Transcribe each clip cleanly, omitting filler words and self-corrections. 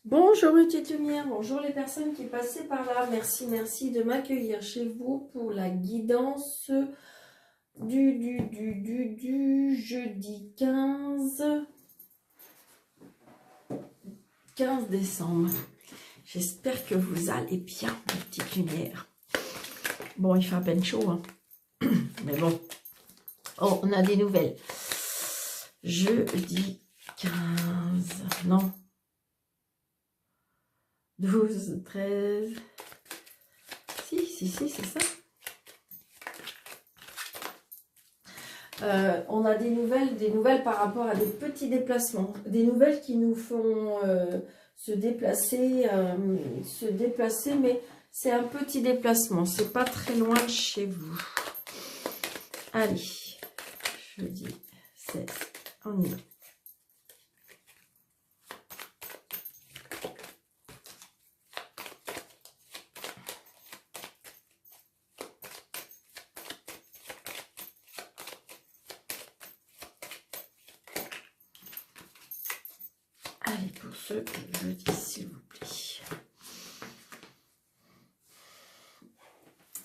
Bonjour mes petites lumières, bonjour les personnes qui passaient par là. Merci de m'accueillir chez vous pour la guidance du jeudi 15 décembre. J'espère que vous allez bien, mes petites lumières. Bon, il fait à peine chaud, hein. Mais bon. Oh, on a des nouvelles. Jeudi 15, non. 12, 13. Si, c'est ça. On a des nouvelles par rapport à des petits déplacements. Des nouvelles qui nous font se déplacer, mais c'est un petit déplacement. C'est pas très loin de chez vous. Allez, jeudi 16, on y va. Allez, pour ce jeudi, s'il vous plaît.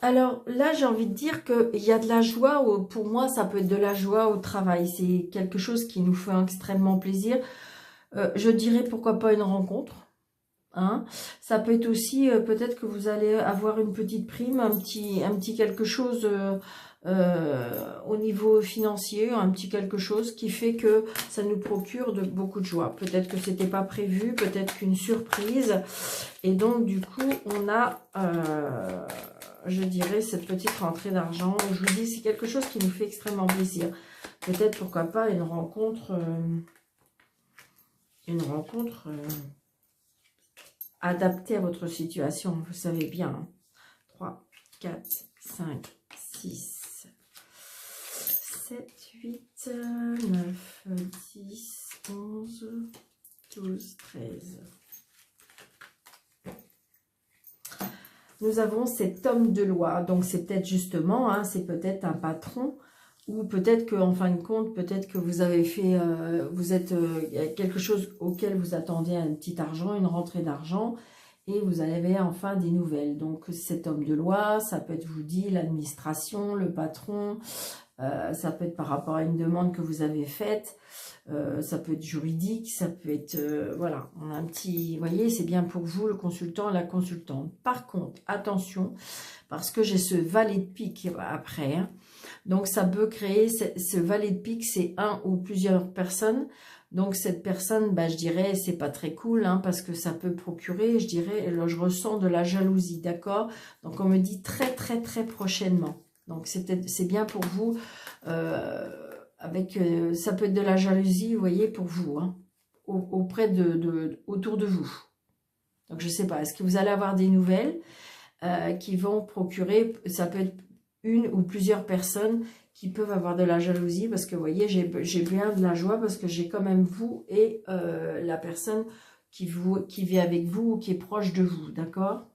Alors là, j'ai envie de dire qu'il y a de la joie. Pour moi, ça peut être de la joie au travail. C'est quelque chose qui nous fait extrêmement plaisir. Je dirais pourquoi pas une rencontre. Hein. Ça peut être aussi, peut-être que vous allez avoir une petite prime, un petit quelque chose au niveau financier, un petit quelque chose qui fait que ça nous procure beaucoup de joie. Peut-être que c'était pas prévu, peut-être qu'une surprise. Et donc, du coup, on a, je dirais, cette petite rentrée d'argent. Je vous dis, c'est quelque chose qui nous fait extrêmement plaisir. Peut-être, pourquoi pas, une rencontre adaptée à votre situation, vous savez bien. 3, 4, 5, 6, 7, 8, 9, 10, 11, 12, 13. Nous avons cet homme de loi, donc c'est peut-être justement, hein, c'est peut-être un patron, ou peut-être qu'en fin de compte, peut-être que vous avez fait, vous êtes quelque chose auquel vous attendiez un petit argent, une rentrée d'argent, et vous avez enfin des nouvelles. Donc cet homme de loi, ça peut être, je vous dis, l'administration, le patron, ça peut être par rapport à une demande que vous avez faite, ça peut être juridique, ça peut être, voilà, on a un petit, vous voyez, c'est bien pour vous, le consultant, la consultante. Par contre, attention, parce que j'ai ce valet de pique après, hein, donc ça peut créer, ce valet de pique, c'est un ou plusieurs personnes. Donc cette personne, bah, je dirais, c'est pas très cool, hein, parce que ça peut procurer, je dirais, là, je ressens de la jalousie, d'accord? Donc on me dit très prochainement. Donc c'est bien pour vous, ça peut être de la jalousie, vous voyez, pour vous, hein, auprès autour de vous. Donc je sais pas, est-ce que vous allez avoir des nouvelles qui vont procurer, ça peut être une ou plusieurs personnes qui peuvent avoir de la jalousie, parce que vous voyez, j'ai bien de la joie, parce que j'ai quand même vous et la personne qui vit avec vous ou qui est proche de vous, d'accord?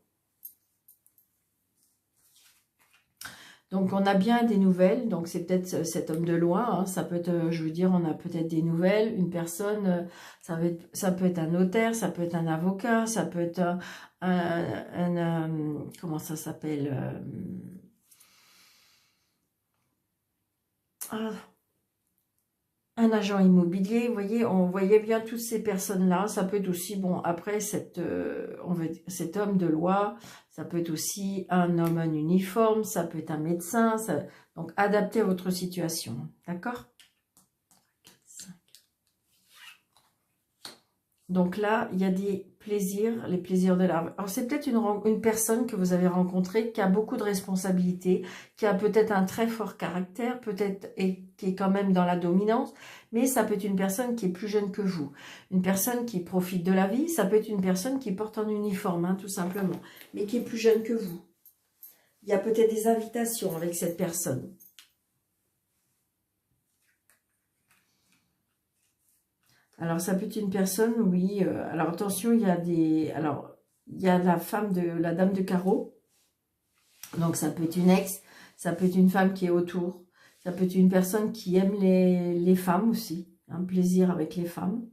Donc on a bien des nouvelles, donc c'est peut-être cet homme de loi, hein, ça peut être, je veux dire, on a peut-être des nouvelles, une personne, ça peut être un notaire, ça peut être un avocat, ça peut être comment ça s'appelle, un agent immobilier, vous voyez, on voyait bien toutes ces personnes-là. Ça peut être aussi, bon, après, cet homme de loi, ça peut être aussi un homme en uniforme, ça peut être un médecin, donc adapté à votre situation, d'accord? Donc là, il y a des plaisirs, les plaisirs de la... Alors c'est peut-être une personne que vous avez rencontrée qui a beaucoup de responsabilités, qui a peut-être un très fort caractère, peut-être, et qui est quand même dans la dominance, mais ça peut être une personne qui est plus jeune que vous. Une personne qui profite de la vie, ça peut être une personne qui porte un uniforme, hein, tout simplement, mais qui est plus jeune que vous. Il y a peut-être des invitations avec cette personne. Alors, ça peut être une personne, oui. Alors, attention, il y a des... Alors, il y a la dame de carreau. Donc, ça peut être une ex. Ça peut être une femme qui est autour. Ça peut être une personne qui aime les femmes aussi. Un plaisir avec les femmes.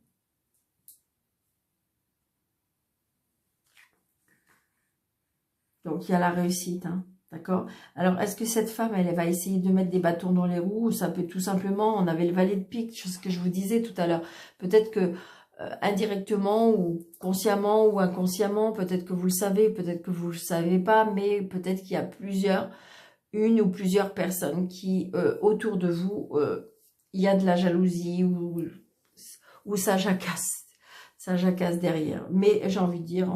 Donc, il y a la réussite, hein, d'accord? Alors, est-ce que cette femme, elle va essayer de mettre des bâtons dans les roues? Ou ça peut tout simplement, on avait le valet de pique, ce que je vous disais tout à l'heure. Peut-être que indirectement ou consciemment ou inconsciemment, peut-être que vous le savez, peut-être que vous le savez pas, mais peut-être qu'il y a une ou plusieurs personnes qui, autour de vous, il y a de la jalousie ou ça jacasse derrière. Mais j'ai envie de dire,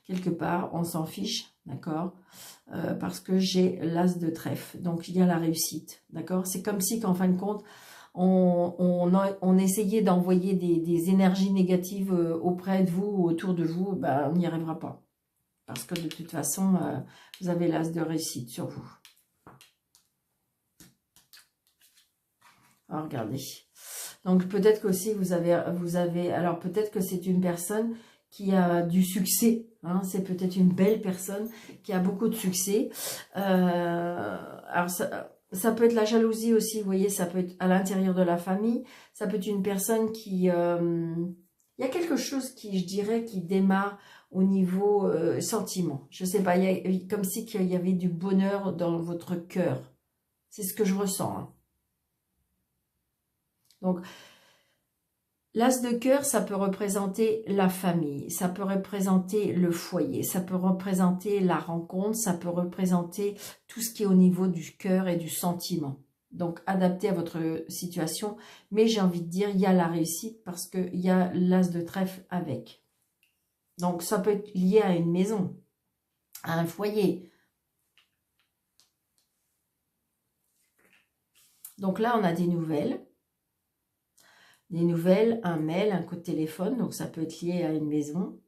quelque part, on s'en fiche, d'accord, parce que j'ai l'as de trèfle, donc il y a la réussite, d'accord. C'est comme si qu'en fin de compte, on essayait d'envoyer des énergies négatives auprès de vous ou autour de vous, ben, on n'y arrivera pas. Parce que de toute façon, vous avez l'as de réussite sur vous. Alors, regardez. Donc, peut-être qu'aussi, vous avez, alors peut-être que c'est une personne qui a du succès. Hein, c'est peut-être une belle personne qui a beaucoup de succès. Alors, ça peut être la jalousie aussi, vous voyez, ça peut être à l'intérieur de la famille. Ça peut être une personne qui... il y a quelque chose qui, je dirais, qui démarre au niveau sentiment. Je sais pas, comme si qu'il y avait du bonheur dans votre cœur. C'est ce que je ressens. Hein. Donc, l'as de cœur, ça peut représenter la famille, ça peut représenter le foyer, ça peut représenter la rencontre, ça peut représenter tout ce qui est au niveau du cœur et du sentiment. Donc, adapté à votre situation. Mais j'ai envie de dire, il y a la réussite parce qu'il y a l'as de trèfle avec. Donc, ça peut être lié à une maison, à un foyer. Donc là, on a des nouvelles. Des nouvelles, un mail, un coup de téléphone, donc ça peut être lié à une maison.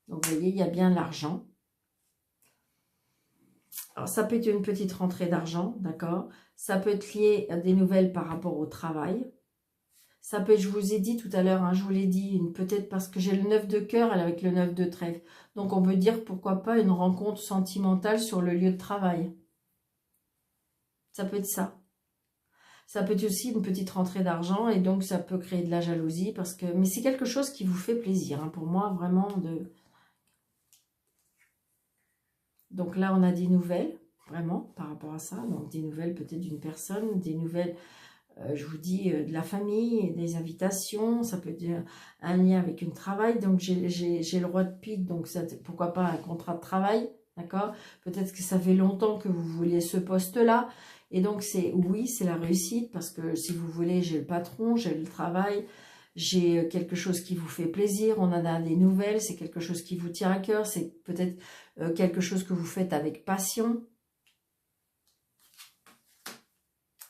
Donc vous voyez, il y a bien l'argent. Alors ça peut être une petite rentrée d'argent, d'accord? Ça peut être lié à des nouvelles par rapport au travail. Ça peut être, je vous ai dit tout à l'heure, hein, je vous l'ai dit, peut-être parce que j'ai le 9 de cœur avec le 9 de trèfle. Donc on peut dire pourquoi pas une rencontre sentimentale sur le lieu de travail. Ça peut être ça. Ça peut être aussi une petite rentrée d'argent et donc ça peut créer de la jalousie parce que... Mais c'est quelque chose qui vous fait plaisir, hein, pour moi, vraiment. Donc là, on a des nouvelles, vraiment, par rapport à ça. Donc des nouvelles peut-être d'une personne, des nouvelles, je vous dis, de la famille, des invitations. Ça peut être un lien avec un travail. Donc j'ai le roi de pique, donc ça, pourquoi pas un contrat de travail, d'accord? Peut-être que ça fait longtemps que vous vouliez ce poste-là. Et donc, oui, c'est la réussite, parce que si vous voulez, j'ai le patron, j'ai le travail, j'ai quelque chose qui vous fait plaisir, on en a des nouvelles, c'est quelque chose qui vous tient à cœur, c'est peut-être quelque chose que vous faites avec passion.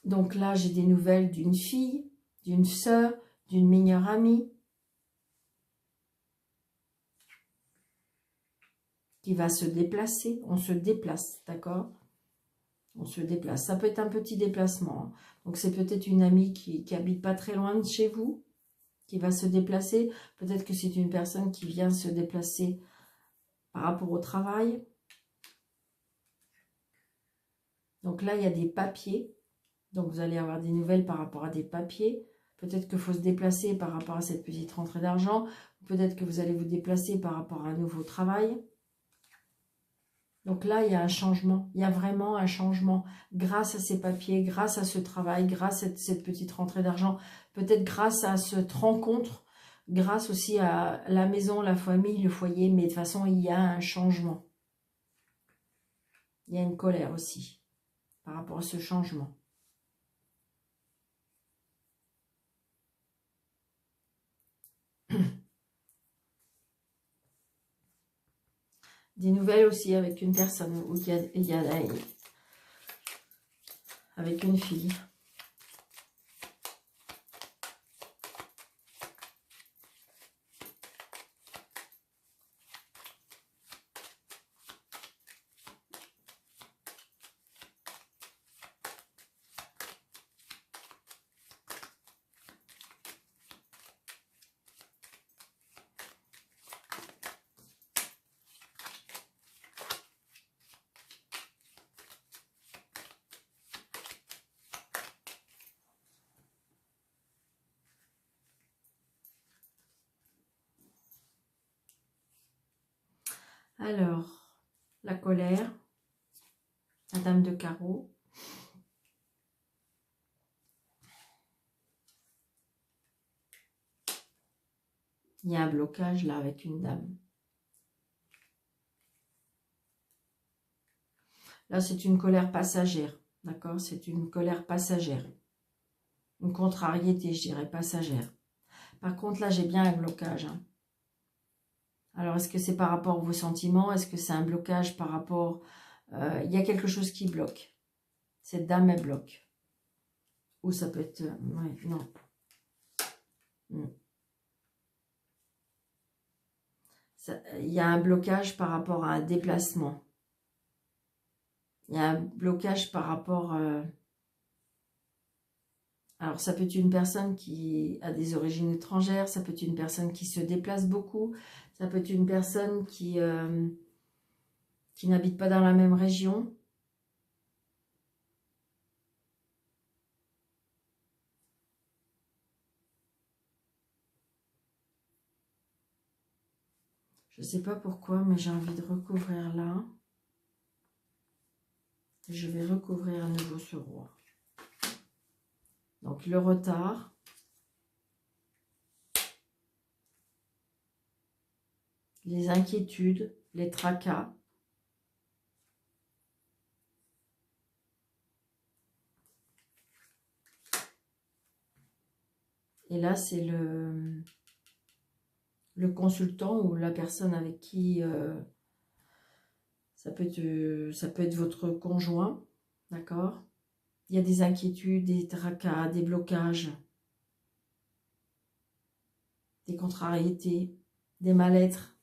Donc là, j'ai des nouvelles d'une fille, d'une sœur, d'une meilleure amie, qui va se déplacer, on se déplace, d'accord ? On se déplace. Ça peut être un petit déplacement. Hein. Donc, c'est peut-être une amie qui habite pas très loin de chez vous, qui va se déplacer. Peut-être que c'est une personne qui vient se déplacer par rapport au travail. Donc là, il y a des papiers. Donc, vous allez avoir des nouvelles par rapport à des papiers. Peut-être qu'il faut se déplacer par rapport à cette petite rentrée d'argent. Peut-être que vous allez vous déplacer par rapport à un nouveau travail. Donc là, il y a un changement, il y a vraiment un changement grâce à ces papiers, grâce à ce travail, grâce à cette petite rentrée d'argent, peut-être grâce à cette rencontre, grâce aussi à la maison, la famille, le foyer, mais de toute façon, il y a un changement. Il y a une colère aussi par rapport à ce changement. Des nouvelles aussi avec une personne, où il y a avec une fille. Alors, la colère, la dame de carreau. Il y a un blocage là avec une dame. Là, c'est une colère passagère. D'accord? C'est une colère passagère. Une contrariété, je dirais, passagère. Par contre, là, j'ai bien un blocage. Hein. Alors, est-ce que c'est par rapport à vos sentiments? Est-ce que c'est un blocage par rapport... il y a quelque chose qui bloque. Cette dame, elle bloque. Ou ça peut être... ouais, non. Il y a un blocage par rapport à un déplacement. Il y a un blocage par rapport... alors, ça peut être une personne qui a des origines étrangères, ça peut être une personne qui se déplace beaucoup, ça peut être une personne qui n'habite pas dans la même région. Je ne sais pas pourquoi, mais j'ai envie de recouvrir là. Je vais recouvrir à nouveau ce roi. Donc, le retard. Les inquiétudes, les tracas. Et là, c'est le consultant ou la personne avec qui ça peut être votre conjoint, d'accord? Il y a des inquiétudes, des tracas, des blocages, des contrariétés, des mal-être.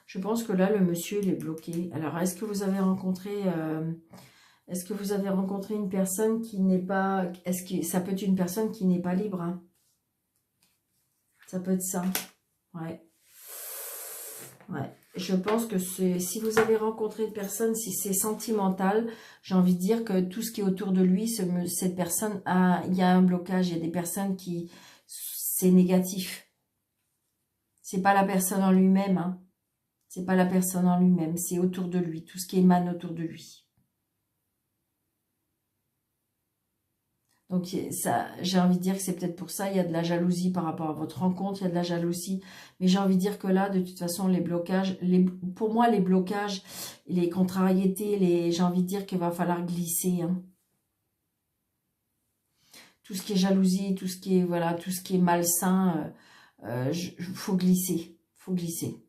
Je pense que là, le monsieur, il est bloqué. Alors, est-ce que vous avez rencontré... une personne qui n'est pas... ça peut être une personne qui n'est pas libre, hein? Ça peut être ça. Ouais. Ouais. Je pense que si vous avez rencontré une personne, si c'est sentimental, j'ai envie de dire que tout ce qui est autour de lui, cette personne il y a un blocage. Il y a des personnes qui... c'est négatif. C'est pas la personne en lui-même, hein. C'est pas la personne en lui-même, c'est autour de lui, tout ce qui émane autour de lui. Donc, j'ai envie de dire que c'est peut-être pour ça, il y a de la jalousie par rapport à votre rencontre, il y a de la jalousie. Mais j'ai envie de dire que là, de toute façon, les blocages, pour moi, les blocages, les contrariétés, j'ai envie de dire qu'il va falloir glisser. Hein. Tout ce qui est jalousie, tout ce qui est, voilà, tout ce qui est malsain, faut glisser. Faut glisser.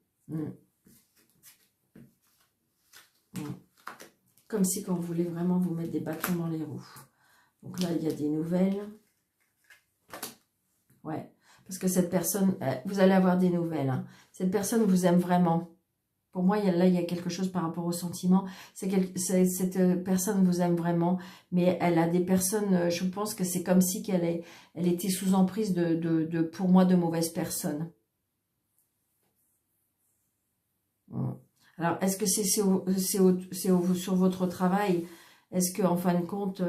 Comme si quand vous voulez vraiment vous mettre des bâtons dans les roues. Donc là, il y a des nouvelles. Ouais, parce que cette personne, vous allez avoir des nouvelles. Hein. Cette personne vous aime vraiment. Pour moi, il y a quelque chose par rapport au sentiment. Cette personne vous aime vraiment, mais elle a des personnes, je pense que c'est comme si elle était sous emprise pour moi, de mauvaises personnes. Alors, est-ce que c'est sur votre travail? Est-ce que, en fin de compte,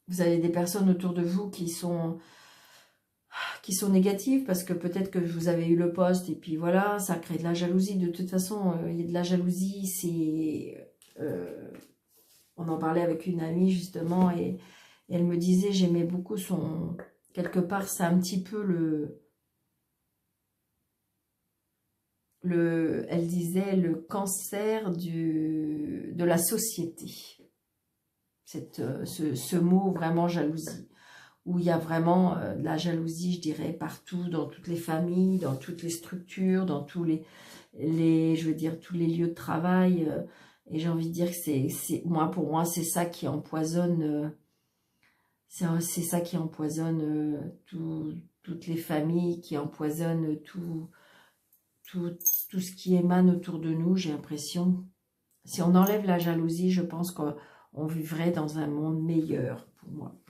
vous avez des personnes autour de vous qui sont négatives? Parce que peut-être que vous avez eu le poste et puis voilà, ça crée de la jalousie. De toute façon, il y a de la jalousie. On en parlait avec une amie, justement, et elle me disait, j'aimais beaucoup son... Quelque part, c'est un petit peu elle disait le cancer de la société. Ce mot vraiment jalousie, où il y a vraiment de la jalousie, je dirais, partout, dans toutes les familles, dans toutes les structures, dans tous je veux dire, tous les lieux de travail. Et j'ai envie de dire que pour moi, c'est ça qui empoisonne, c'est ça qui empoisonne toutes les familles, qui empoisonne tout ce qui émane autour de nous, j'ai l'impression. Si on enlève la jalousie, je pense qu'on vivrait dans un monde meilleur, pour moi.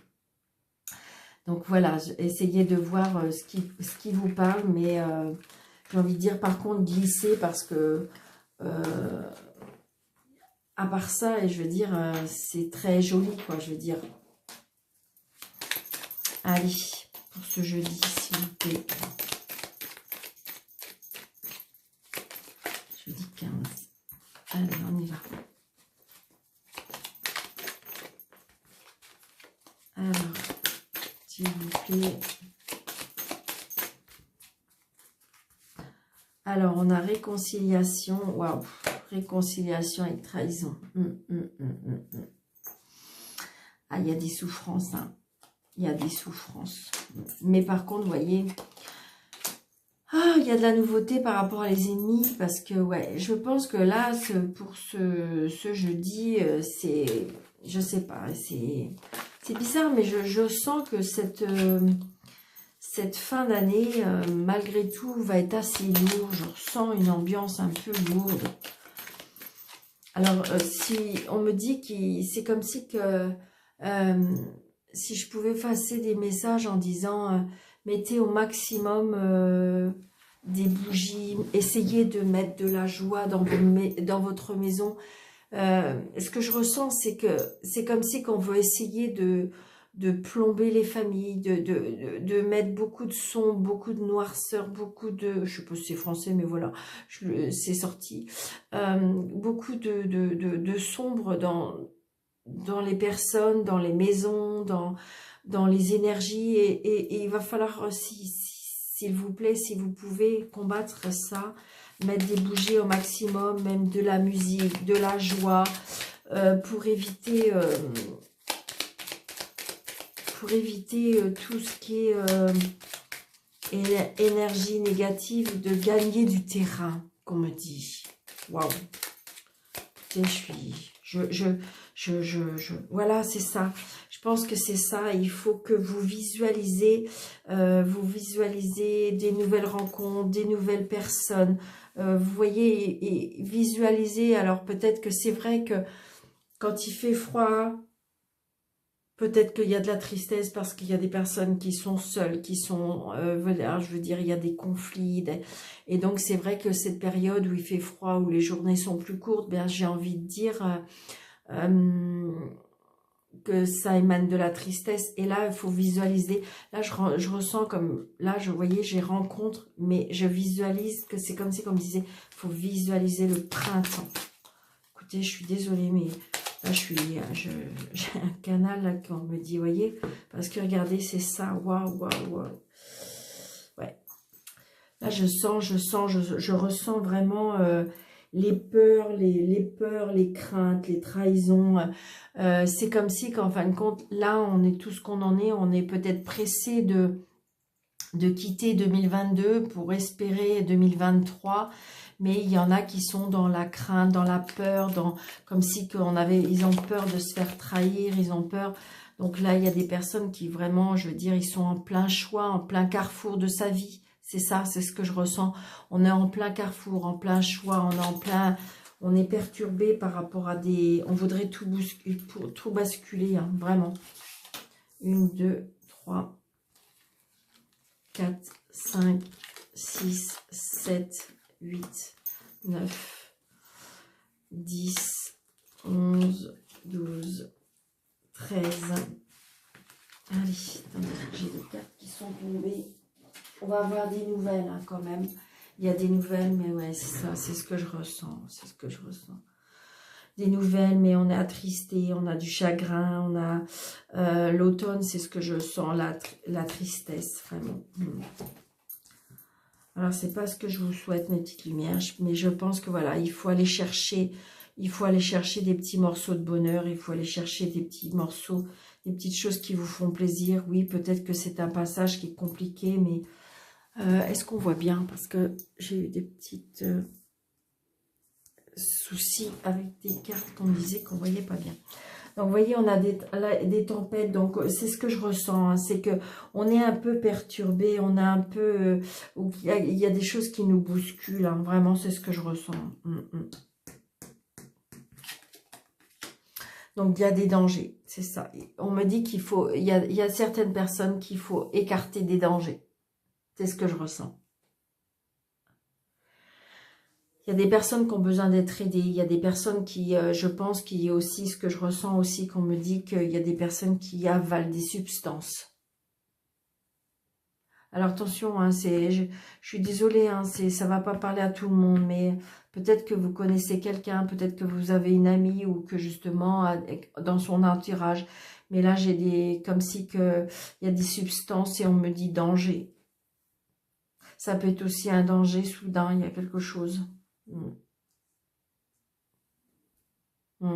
Donc voilà, essayez de voir ce qui vous parle, mais j'ai envie de dire, par contre, glissez, parce que, à part ça, et je veux dire, c'est très joli, quoi, je veux dire. Allez, pour ce jeudi, s'il vous plaît. s'il vous plaît. Alors, on a réconciliation. Waouh, réconciliation et trahison. Ah, il y a des souffrances, hein. Il y a des souffrances. Mais par contre, vous voyez, il y a de la nouveauté par rapport à les ennemis. Parce que, ouais, je pense que là, pour ce jeudi, c'est... Je sais pas, c'est bizarre, mais je sens que cette fin d'année, malgré tout, va être assez lourde. Je ressens une ambiance un peu lourde. Alors, si on me dit que c'est comme si que... si je pouvais passer des messages en disant mettez au maximum des bougies, essayez de mettre de la joie dans votre maison. Ce que je ressens, c'est que c'est comme si qu'on veut essayer de plomber les familles, de mettre beaucoup de son, beaucoup de noirceur, beaucoup de... Je sais pas si c'est français, mais voilà, c'est sorti. Beaucoup de sombre dans les personnes, dans les maisons, dans les énergies. Et il va falloir, s'il vous plaît, si vous pouvez combattre ça, mettre des bougies au maximum, même de la musique, de la joie, pour éviter tout ce qui est énergie négative, de gagner du terrain, qu'on me dit. Waouh. Voilà, c'est ça. Je pense que c'est ça. Il faut que vous visualisez des nouvelles rencontres, des nouvelles personnes. Vous voyez, et visualisez. Alors peut-être que c'est vrai que quand il fait froid, peut-être qu'il y a de la tristesse parce qu'il y a des personnes qui sont seules, qui sont, je veux dire, il y a des conflits. Et donc c'est vrai que cette période où il fait froid, où les journées sont plus courtes, ben, j'ai envie de dire... que ça émane de la tristesse. Et là, il faut visualiser. Là, je ressens comme... Là, vous voyez, j'ai rencontre, mais je visualise que c'est comme si, comme je disais, il faut visualiser le printemps. Écoutez, je suis désolée, mais là, j'ai un canal là qu'on me dit, voyez, parce que regardez, c'est ça. Waouh, waouh, waouh. Ouais. Là, je ressens vraiment... les peurs, les craintes, les trahisons. C'est comme si qu'en fin de compte, là, on est tout ce qu'on en est. On est peut-être pressé de quitter 2022 pour espérer 2023. Mais il y en a qui sont dans la crainte, dans la peur, comme si ils ont peur de se faire trahir, ils ont peur. Donc là, il y a des personnes qui vraiment, je veux dire, ils sont en plein choix, en plein carrefour de sa vie. C'est ça, c'est ce que je ressens. On est en plein carrefour, en plein choix, on est perturbé par rapport à des... On voudrait tout basculer, hein, vraiment. 1, 2, 3, 4, 5, 6, 7, 8, 9, 10, 11, 12, 13. Allez, attendez, j'ai des cartes qui sont tombées. On va avoir des nouvelles, hein, quand même. Il y a des nouvelles, mais ouais, c'est ça, c'est ce que je ressens. C'est ce que je ressens. Des nouvelles, mais on est attristé, on a du chagrin, on a l'automne, c'est ce que je sens, la tristesse, vraiment. Alors, c'est pas ce que je vous souhaite, mes petites lumières, mais je pense que voilà, il faut aller chercher des petits morceaux de bonheur, il faut aller chercher des petits morceaux, des petites choses qui vous font plaisir. Oui, peut-être que c'est un passage qui est compliqué, mais est-ce qu'on voit bien? Parce que j'ai eu des petites soucis avec des cartes qu'on me disait qu'on voyait pas bien. Donc, vous voyez, on a des tempêtes. Donc, c'est ce que je ressens. Hein, c'est que on est un peu perturbé. On a un peu... il y a des choses qui nous bousculent. Hein, vraiment, c'est ce que je ressens. Donc, il y a des dangers. C'est ça. On me dit qu'il faut... Il y a certaines personnes qu'il faut écarter des dangers. C'est ce que je ressens. Il y a des personnes qui ont besoin d'être aidées. Il y a des personnes qui, je pense, qui aussi, ce que je ressens aussi, qu'on me dit qu'il y a des personnes qui avalent des substances. Alors attention, hein, je suis désolée, hein, ça va pas parler à tout le monde, mais peut-être que vous connaissez quelqu'un, peut-être que vous avez une amie ou que justement dans son entourage. Mais là, j'ai comme si il y a des substances et on me dit danger. Ça peut être aussi un danger soudain, il y a quelque chose. Il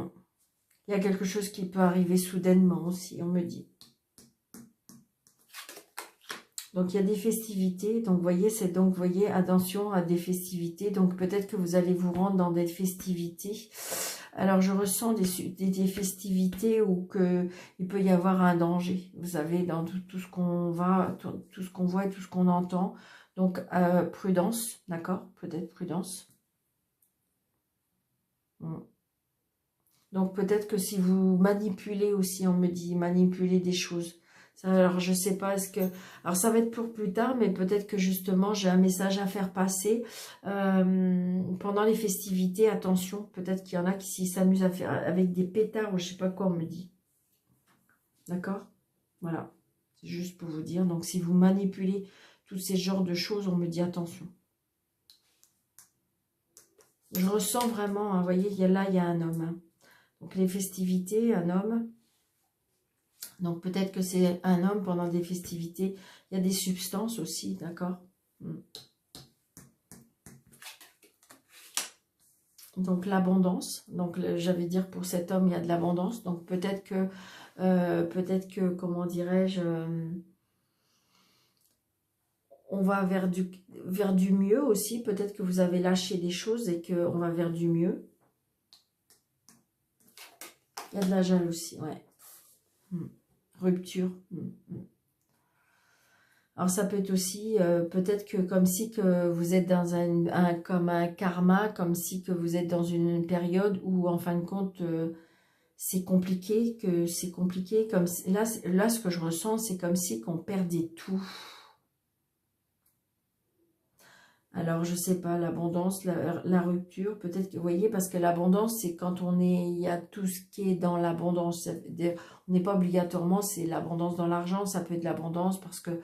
y a quelque chose qui peut arriver soudainement aussi, on me dit. Donc, il y a des festivités. Donc, vous voyez, attention à des festivités. Donc, peut-être que vous allez vous rendre dans des festivités. Alors, je ressens des festivités où il peut y avoir un danger. Vous savez, dans tout ce qu'on tout ce qu'on voit et tout ce qu'on entend. Donc, prudence, d'accord? Peut-être prudence. Donc, peut-être que si vous manipulez aussi, on me dit, manipuler des choses. Alors, je sais pas, alors, ça va être pour plus tard, mais peut-être que justement, j'ai un message à faire passer. Pendant les festivités, attention, peut-être qu'il y en a qui s'amusent à faire avec des pétards ou je sais pas quoi, on me dit. D'accord? Voilà. C'est juste pour vous dire. Donc, si vous manipulez tous ces genres de choses, on me dit attention. Je ressens vraiment, hein, vous voyez, là, il y a un homme. Hein. Donc, les festivités, un homme... Donc, peut-être que c'est un homme pendant des festivités. Il y a des substances aussi, d'accord? Donc, l'abondance. Donc, j'avais dire pour cet homme, il y a de l'abondance. Donc, peut-être que, comment dirais-je, on va vers du mieux aussi. Peut-être que vous avez lâché des choses et qu'on va vers du mieux. Il y a de la jalousie, ouais. Rupture. Alors ça peut être aussi, peut-être que comme si que vous êtes dans comme un karma, comme si que vous êtes dans une période où en fin de compte c'est compliqué, comme là ce que je ressens c'est comme si qu'on perdait tout. Alors je sais pas, l'abondance, la rupture, peut-être que vous voyez, parce que l'abondance c'est quand il y a tout ce qui est dans l'abondance, on n'est pas obligatoirement, c'est l'abondance dans l'argent, ça peut être l'abondance parce que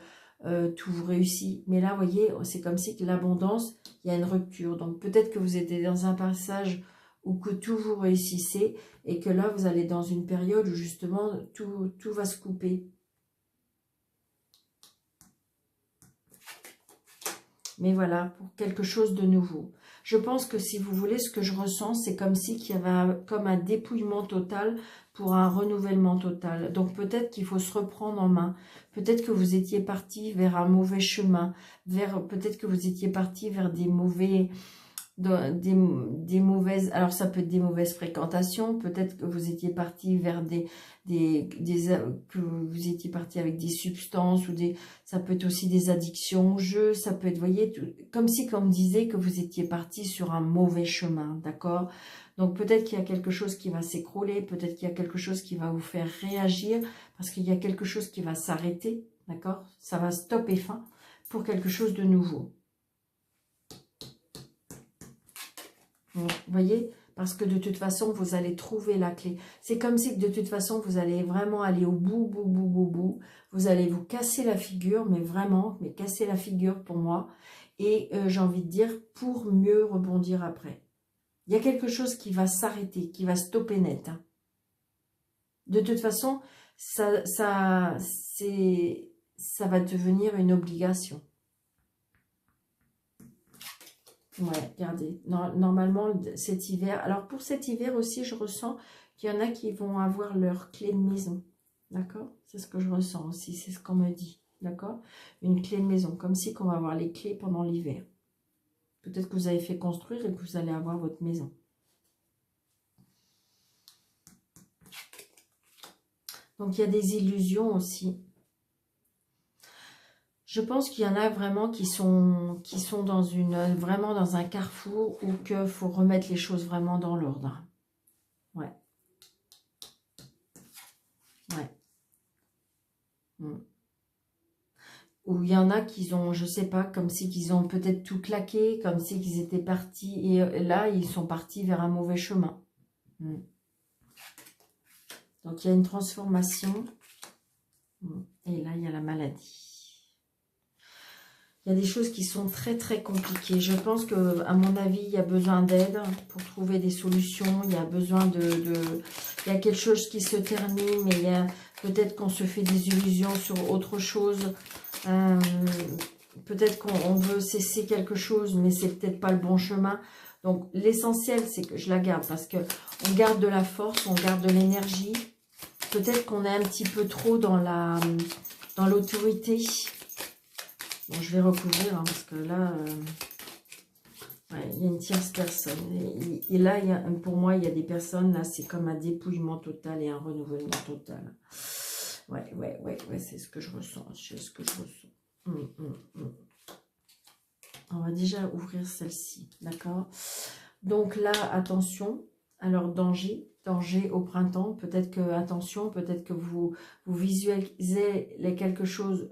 tout vous réussit. Mais là, vous voyez, c'est comme si que l'abondance, il y a une rupture. Donc, peut-être que vous êtes dans un passage où que tout vous réussissez et que là, vous allez dans une période où justement, tout va se couper. Mais voilà, pour quelque chose de nouveau. Je pense que si vous voulez, ce que je ressens, c'est comme si qu'il y avait comme un dépouillement total pour un renouvellement total. Donc peut-être qu'il faut se reprendre en main. Peut-être que vous étiez parti vers un mauvais chemin. Peut-être que vous étiez parti vers des mauvaises, alors ça peut être des mauvaises fréquentations, peut-être que vous étiez parti vers que vous étiez parti avec des substances ou ça peut être aussi des addictions au jeu, ça peut être, vous voyez, comme si on disait que vous étiez parti sur un mauvais chemin, d'accord? Donc peut-être qu'il y a quelque chose qui va s'écrouler, peut-être qu'il y a quelque chose qui va vous faire réagir, parce qu'il y a quelque chose qui va s'arrêter, d'accord? Ça va stopper fin pour quelque chose de nouveau. Vous voyez, parce que de toute façon, vous allez trouver la clé. C'est comme si de toute façon, vous allez vraiment aller au bout. Vous allez vous casser la figure, mais vraiment, casser la figure pour moi. Et j'ai envie de dire, pour mieux rebondir après. Il y a quelque chose qui va s'arrêter, qui va stopper net. Hein. De toute façon, ça va devenir une obligation. Ouais, regardez, normalement cet hiver, alors pour cet hiver aussi, je ressens qu'il y en a qui vont avoir leur clé de maison, d'accord? C'est ce que je ressens aussi, c'est ce qu'on me dit, d'accord? Une clé de maison, comme si on va avoir les clés pendant l'hiver. Peut-être que vous avez fait construire et que vous allez avoir votre maison. Donc il y a des illusions aussi. Je pense qu'il y en a vraiment qui sont vraiment dans un carrefour où qu'il faut remettre les choses vraiment dans l'ordre. Ouais. Ouais. Où il y en a qui ont, je sais pas, comme si qu'ils ont peut-être tout claqué, comme si qu'ils étaient partis, et là, ils sont partis vers un mauvais chemin. Donc, il y a une transformation, et là, il y a la maladie. Il y a des choses qui sont très très compliquées. Je pense que, à mon avis, il y a besoin d'aide pour trouver des solutions. Il y a besoin il y a quelque chose qui se termine, mais il y a peut-être qu'on se fait des illusions sur autre chose. Peut-être qu'on veut cesser quelque chose, mais c'est peut-être pas le bon chemin. Donc l'essentiel, c'est que je la garde parce que on garde de la force, on garde de l'énergie. Peut-être qu'on est un petit peu trop dans l'autorité. Bon, je vais recouvrir hein, parce que là, ouais, il y a une tierce personne. Et là, pour moi, il y a des personnes, là, c'est comme un dépouillement total et un renouvellement total. Ouais, c'est ce que je ressens. C'est ce que je ressens. On va déjà ouvrir celle-ci, d'accord? Donc là, attention. Alors, danger au printemps. Peut-être que, attention, peut-être que vous visualisez quelque chose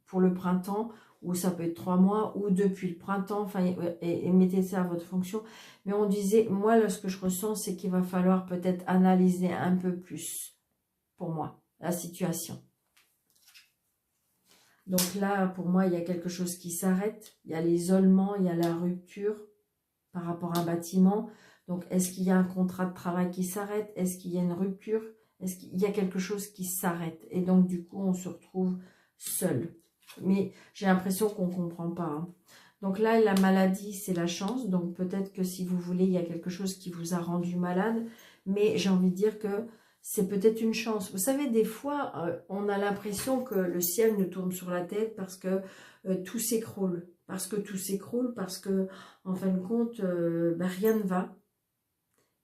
pour le printemps, ou ça peut être 3 mois, ou depuis le printemps, enfin, et mettez ça à votre fonction. Mais on disait, moi, là, ce que je ressens, c'est qu'il va falloir peut-être analyser un peu plus, pour moi, la situation. Donc là, pour moi, il y a quelque chose qui s'arrête. Il y a l'isolement, il y a la rupture par rapport à un bâtiment. Donc, est-ce qu'il y a un contrat de travail qui s'arrête? Est-ce qu'il y a une rupture? Est-ce qu'il y a quelque chose qui s'arrête? Et donc, du coup, on se retrouve seul. Mais j'ai l'impression qu'on ne comprend pas. Hein. Donc là, la maladie, c'est la chance. Donc peut-être que si vous voulez, il y a quelque chose qui vous a rendu malade. Mais j'ai envie de dire que c'est peut-être une chance. Vous savez, des fois, on a l'impression que le ciel nous tourne sur la tête parce que tout s'écroule. Parce que, en fin de compte, rien ne va.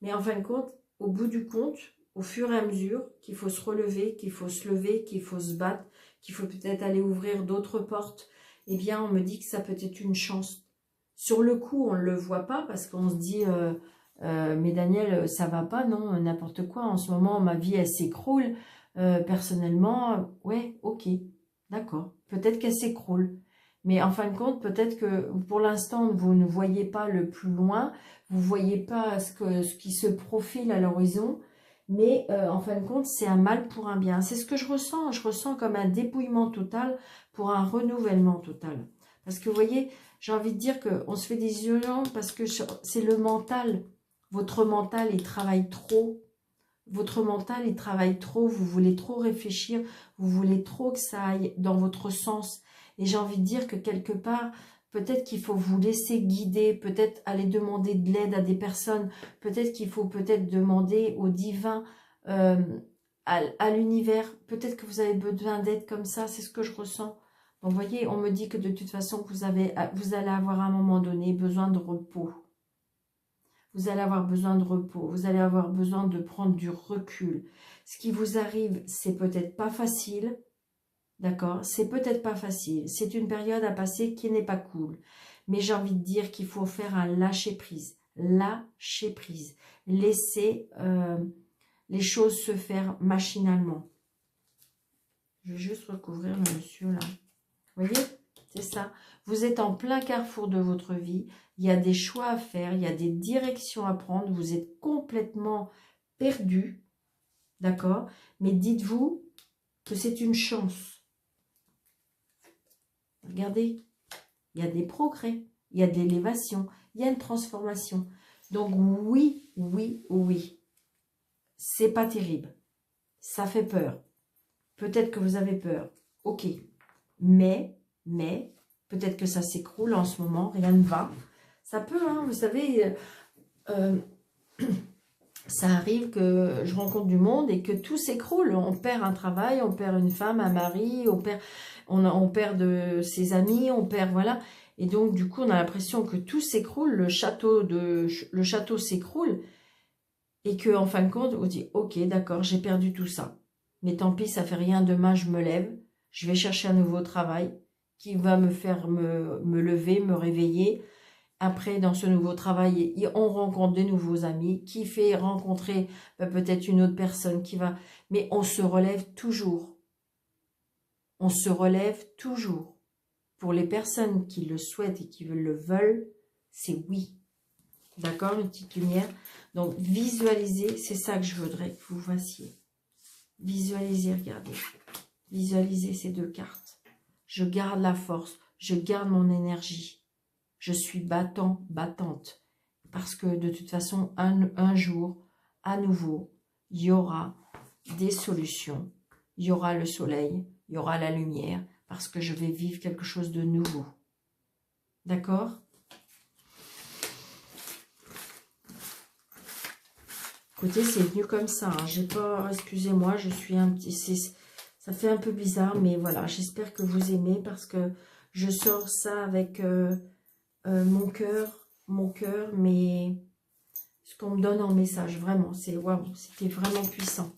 Mais en fin de compte, au bout du compte, au fur et à mesure qu'il faut se relever, qu'il faut se lever, qu'il faut se battre, qu'il faut peut-être aller ouvrir d'autres portes, eh bien, on me dit que ça peut être une chance. Sur le coup, on ne le voit pas parce qu'on se dit, mais Daniel, ça va pas, non, n'importe quoi. En ce moment, ma vie, elle s'écroule. Personnellement, ouais, ok, d'accord. Peut-être qu'elle s'écroule. Mais en fin de compte, peut-être que pour l'instant, vous ne voyez pas le plus loin, vous ne voyez pas ce qui se profile à l'horizon, mais en fin de compte, c'est un mal pour un bien. C'est ce que je ressens. Je ressens comme un dépouillement total pour un renouvellement total. Parce que vous voyez, j'ai envie de dire qu'on se fait des illusions parce que c'est le mental. Votre mental, il travaille trop. Votre mental, il travaille trop. Vous voulez trop réfléchir. Vous voulez trop que ça aille dans votre sens. Et j'ai envie de dire que quelque part, peut-être qu'il faut vous laisser guider, peut-être aller demander de l'aide à des personnes, peut-être qu'il faut peut-être demander au divin, à l'univers, peut-être que vous avez besoin d'aide comme ça, c'est ce que je ressens. Donc vous voyez, on me dit que de toute façon, vous allez avoir à un moment donné besoin de repos. Vous allez avoir besoin de repos, vous allez avoir besoin de prendre du recul. Ce qui vous arrive, c'est peut-être pas facile, d'accord? C'est peut-être pas facile. C'est une période à passer qui n'est pas cool. Mais j'ai envie de dire qu'il faut faire un lâcher-prise. Lâcher-prise. Laisser les choses se faire machinalement. Je vais juste recouvrir le monsieur là. Vous voyez? C'est ça. Vous êtes en plein carrefour de votre vie. Il y a des choix à faire. Il y a des directions à prendre. Vous êtes complètement perdu. D'accord? Mais dites-vous que c'est une chance. Regardez, il y a des progrès, il y a de l'élévation, il y a une transformation. Donc oui, c'est pas terrible. Ça fait peur. Peut-être que vous avez peur. Ok. Mais, peut-être que ça s'écroule en ce moment, rien ne va. Ça peut, hein, vous savez, ça arrive que je rencontre du monde et que tout s'écroule. On perd un travail, on perd une femme, un mari, on perd de ses amis, on perd, voilà. Et donc, du coup, on a l'impression que tout s'écroule, le château s'écroule. Et que en fin de compte, on dit, ok, d'accord, j'ai perdu tout ça. Mais tant pis, ça fait rien, demain je me lève, je vais chercher un nouveau travail qui va me faire me lever, me réveiller. Après, dans ce nouveau travail, on rencontre de nouveaux amis qui fait rencontrer peut-être une autre personne qui va... Mais on se relève toujours. On se relève toujours. Pour les personnes qui le souhaitent et qui le veulent, c'est oui. D'accord, une petite lumière. Donc, visualisez, c'est ça que je voudrais que vous fassiez. Visualisez, regardez. Visualisez ces deux cartes. Je garde la force. je garde mon énergie. Je suis battant, battante. Parce que de toute façon, un jour, à nouveau, il y aura des solutions. Il y aura le soleil, il y aura la lumière, parce que je vais vivre quelque chose de nouveau. D'accord? Écoutez, c'est venu comme ça. Hein. J'ai pas, excusez-moi, je suis un petit... Ça fait un peu bizarre, mais voilà, j'espère que vous aimez parce que je sors ça avec mon cœur, mais ce qu'on me donne en message, vraiment, c'est waouh, c'était vraiment puissant.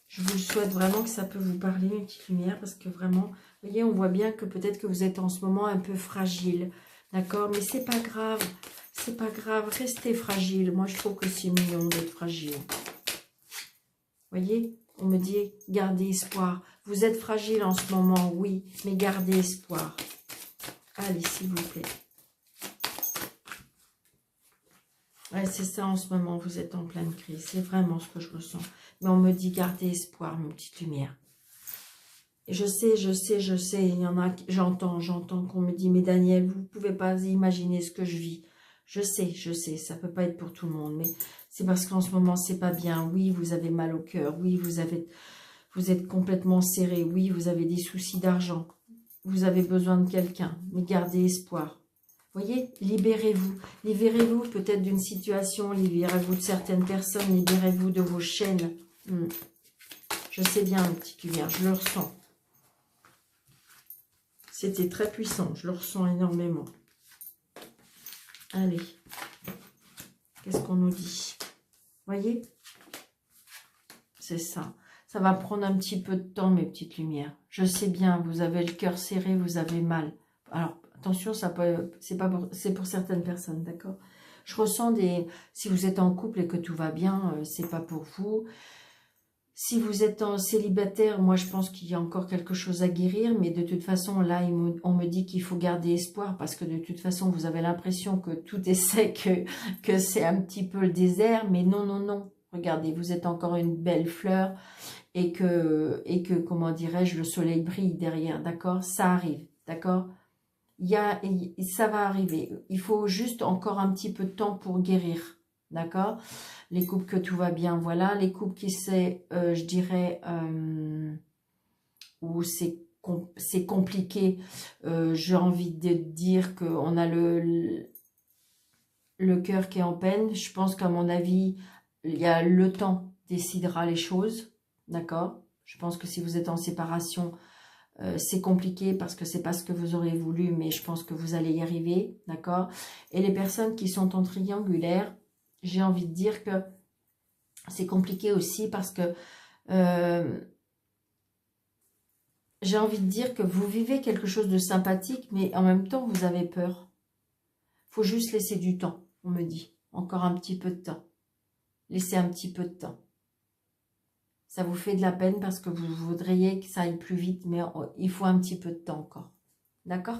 Je vous souhaite vraiment que ça peut vous parler, une petite lumière, parce que vraiment, vous voyez, on voit bien que peut-être que vous êtes en ce moment un peu fragile, d'accord? Mais c'est pas grave, restez fragile. Moi, je trouve que c'est mignon d'être fragile. Vous voyez, on me dit, gardez espoir. Vous êtes fragile en ce moment, oui, mais gardez espoir. Allez, s'il vous plaît. Ouais, c'est ça en ce moment, vous êtes en pleine crise. C'est vraiment ce que je ressens. Mais on me dit, gardez espoir, mes petites lumières. Et je sais, il y en a, j'entends qu'on me dit, mais Daniel, vous ne pouvez pas imaginer ce que je vis. Je sais, ça ne peut pas être pour tout le monde, mais c'est parce qu'en ce moment, c'est pas bien. Oui, vous avez mal au cœur. Oui, vous êtes complètement serré. Oui, vous avez des soucis d'argent. Vous avez besoin de quelqu'un, mais gardez espoir. Voyez, libérez-vous. Libérez-vous peut-être d'une situation, libérez-vous de certaines personnes, libérez-vous de vos chaînes. Je sais bien, une petite lumière, je le ressens. C'était très puissant, je le ressens énormément. Allez, qu'est-ce qu'on nous dit? Voyez? C'est ça. Ça va prendre un petit peu de temps, mes petites lumières. Je sais bien, vous avez le cœur serré, vous avez mal. Alors, attention, c'est pour certaines personnes, d'accord? Je ressens si vous êtes en couple et que tout va bien, c'est pas pour vous. Si vous êtes en célibataire, moi je pense qu'il y a encore quelque chose à guérir, mais de toute façon, là, on me dit qu'il faut garder espoir, parce que de toute façon, vous avez l'impression que tout est sec, que c'est un petit peu le désert, mais non, non, non. Regardez, vous êtes encore une belle fleur, et que comment dirais-je, le soleil brille derrière, d'accord? Ça arrive, d'accord? Ça va arriver. Il faut juste encore un petit peu de temps pour guérir, d'accord? Les couples que tout va bien, voilà. Les couples qui c'est, je dirais, où c'est compliqué, j'ai envie de dire qu'on a le cœur qui est en peine. Je pense qu'à mon avis, il y a le temps décidera les choses, d'accord? Je pense que si vous êtes en séparation, c'est compliqué parce que c'est pas ce que vous aurez voulu, mais je pense que vous allez y arriver, d'accord? Et les personnes qui sont en triangulaire, j'ai envie de dire que c'est compliqué aussi parce que j'ai envie de dire que vous vivez quelque chose de sympathique, mais en même temps, vous avez peur. Faut juste laisser du temps, on me dit. Encore un petit peu de temps. Laissez un petit peu de temps. Ça vous fait de la peine parce que vous voudriez que ça aille plus vite, mais il faut un petit peu de temps encore. D'accord?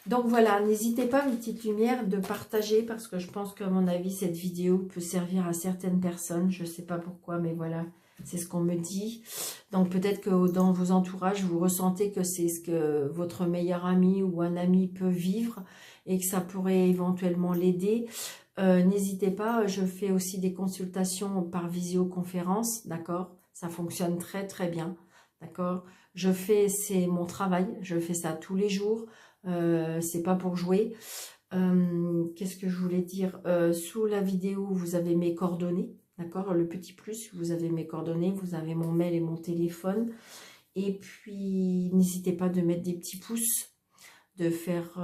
Donc voilà, n'hésitez pas, mes petites lumières, de partager parce que je pense qu'à mon avis, cette vidéo peut servir à certaines personnes. Je ne sais pas pourquoi, mais voilà, c'est ce qu'on me dit. Donc peut-être que dans vos entourages, vous ressentez que c'est ce que votre meilleur ami ou un ami peut vivre et que ça pourrait éventuellement l'aider. N'hésitez pas, je fais aussi des consultations par visioconférence, d'accord? Ça fonctionne très très bien, d'accord? C'est mon travail, je fais ça tous les jours, c'est pas pour jouer. Qu'est-ce que je voulais dire? Sous la vidéo, vous avez mes coordonnées, d'accord? Le petit plus, vous avez mes coordonnées, vous avez mon mail et mon téléphone. Et puis, n'hésitez pas de mettre des petits pouces, de faire,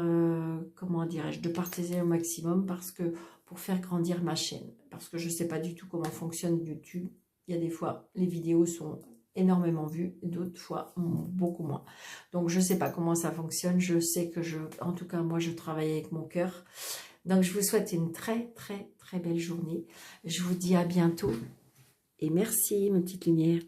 comment dirais-je, de partager au maximum parce que pour faire grandir ma chaîne. Parce que je ne sais pas du tout comment fonctionne YouTube. Il y a des fois, les vidéos sont énormément vues, d'autres fois, beaucoup moins. Donc, je ne sais pas comment ça fonctionne. Je sais que en tout cas, moi, je travaille avec mon cœur. Donc, je vous souhaite une très, très, très belle journée. Je vous dis à bientôt. Et merci, mes petites lumières.